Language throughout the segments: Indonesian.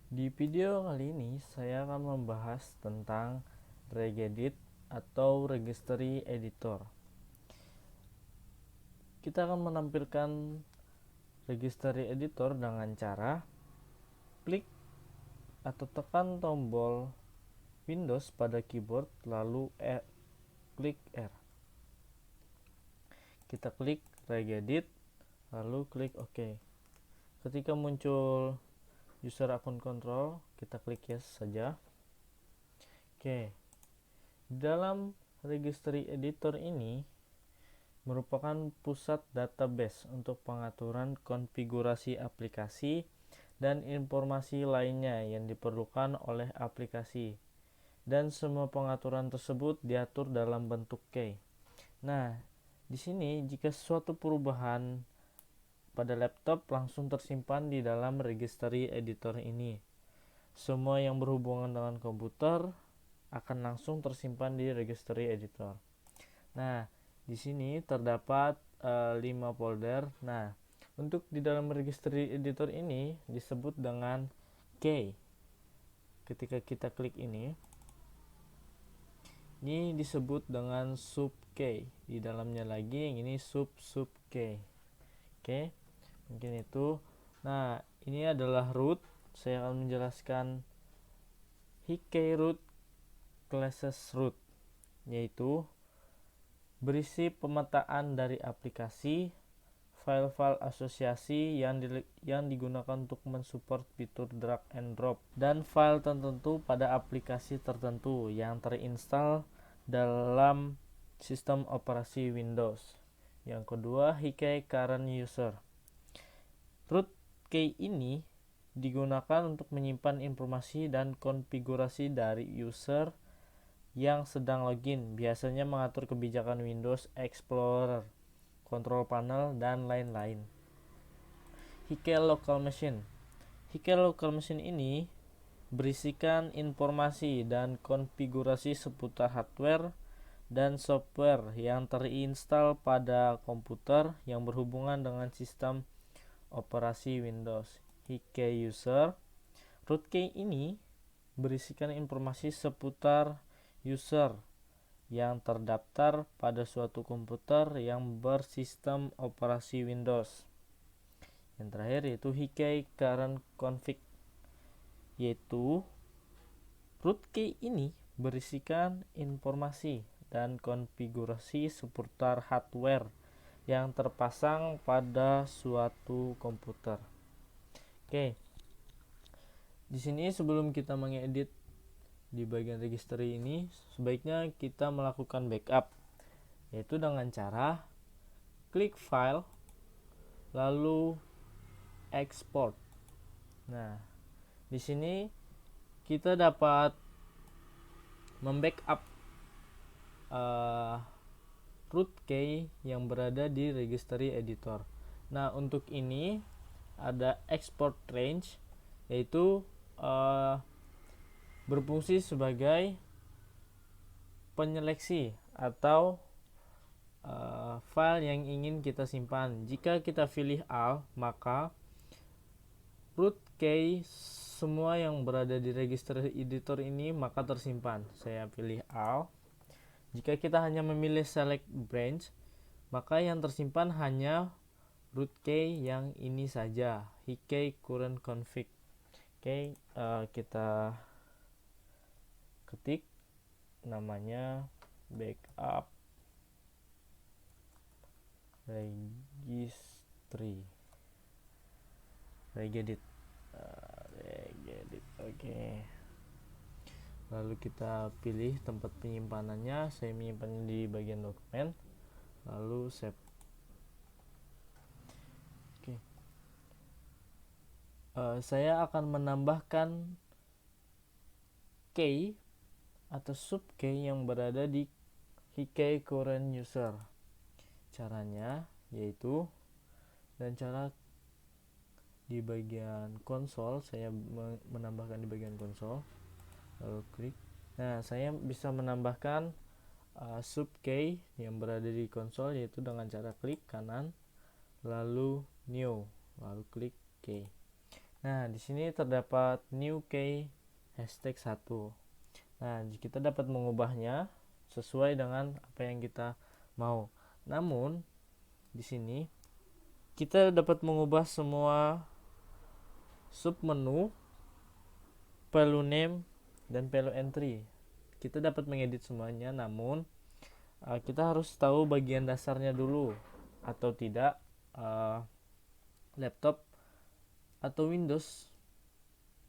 Di video kali ini saya akan membahas tentang regedit atau registry editor. Kita akan menampilkan registry editor dengan cara klik atau tekan tombol Windows pada keyboard lalu klik R. Kita klik regedit lalu klik OK. Ketika muncul user akun kontrol, kita klik yes saja. Oke. Dalam registry editor ini merupakan pusat database untuk pengaturan konfigurasi aplikasi dan informasi lainnya yang diperlukan oleh aplikasi. Dan semua pengaturan tersebut diatur dalam bentuk key. Nah, di sini jika suatu perubahan pada laptop langsung tersimpan di dalam registry editor ini. Semua yang berhubungan dengan komputer akan langsung tersimpan di registry editor. Nah, di sini terdapat 5 folder. Nah, untuk di dalam registry editor ini disebut dengan key. Ketika kita klik ini disebut dengan sub key. Di dalamnya lagi yang ini sub key. Oke, mungkin itu. Nah, ini adalah root. Saya akan menjelaskan key root classes root, yaitu berisi pemetaan dari aplikasi, file-file asosiasi yang digunakan untuk mensupport fitur drag and drop, dan file tertentu pada aplikasi tertentu yang terinstall dalam sistem operasi Windows. Yang kedua, key current user. Root key ini digunakan untuk menyimpan informasi dan konfigurasi dari user yang sedang login, biasanya mengatur kebijakan Windows Explorer, control panel, dan lain-lain. Key local machine. Key local machine ini berisikan informasi dan konfigurasi seputar hardware dan software yang terinstall pada komputer yang berhubungan dengan sistem operasi Windows. Key user. Root key ini berisikan informasi seputar user yang terdaftar pada suatu komputer yang bersistem operasi Windows. Yang terakhir yaitu key current config, yaitu root key ini berisikan informasi dan konfigurasi seputar hardware yang terpasang pada suatu komputer. Oke. Di sini sebelum kita mengedit di bagian registry ini, sebaiknya kita melakukan backup, yaitu dengan cara klik file lalu export. Nah, di sini kita dapat membackup root key yang berada di registry editor. Nah, untuk ini ada export range, yaitu berfungsi sebagai penyeleksi atau file yang ingin kita simpan. Jika kita pilih all, maka root key semua yang berada di registry editor ini maka tersimpan. Saya pilih all. Jika kita hanya memilih select branch, maka yang tersimpan hanya root key yang ini saja, key current config. Oke, kita ketik namanya backup registry regedit. Oke. Lalu kita pilih tempat penyimpanannya. Saya menyimpannya di bagian dokumen, lalu save. Oke. Saya akan menambahkan key atau sub key yang berada di key current user. Caranya yaitu dan cara di bagian konsol, saya menambahkan di bagian konsol lalu klik. Nah, saya bisa menambahkan sub key yang berada di konsol, yaitu dengan cara klik kanan lalu new lalu klik key. Nah, di sini terdapat new key hashtag 1. Nah, kita dapat mengubahnya sesuai dengan apa yang kita mau. Namun, di sini kita dapat mengubah semua submenu, value name, dan value entry. Kita dapat mengedit semuanya, namun kita harus tahu bagian dasarnya dulu, atau tidak laptop atau Windows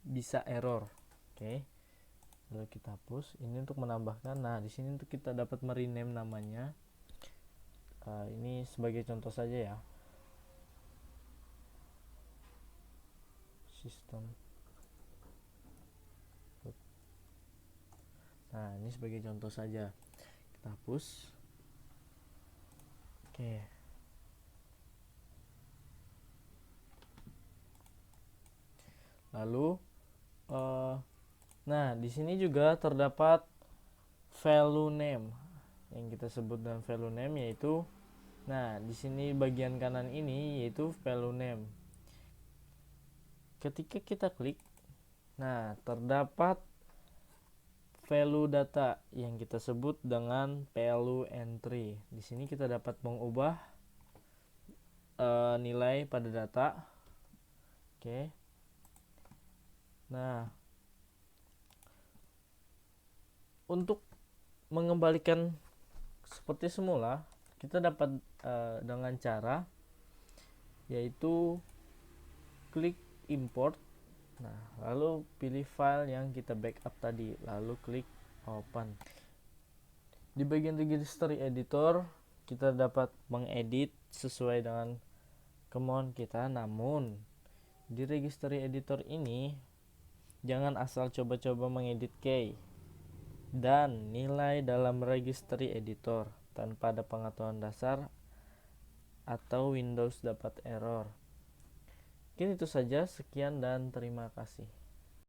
bisa error. Oke. Lalu kita hapus. Ini untuk menambahkan. Nah, di sini untuk kita dapat merename namanya. Ini sebagai contoh saja ya. Sistem. Nah, ini sebagai contoh saja. Kita hapus. Oke. Lalu nah, di sini juga terdapat value name yang kita sebut dengan value name, yaitu di sini bagian kanan ini yaitu value name. Ketika kita klik, terdapat value data yang kita sebut dengan value entry. Di sini kita dapat mengubah nilai pada data. Oke. Nah, untuk mengembalikan seperti semula, kita dapat dengan cara yaitu klik import. Nah, lalu pilih file yang kita backup tadi, lalu klik open. Di bagian registry editor, kita dapat mengedit sesuai dengan kemauan kita. Namun, di registry editor ini jangan asal coba-coba mengedit key dan nilai dalam registry editor tanpa ada pengetahuan dasar, atau Windows dapat error. Mungkin itu saja, sekian dan terima kasih.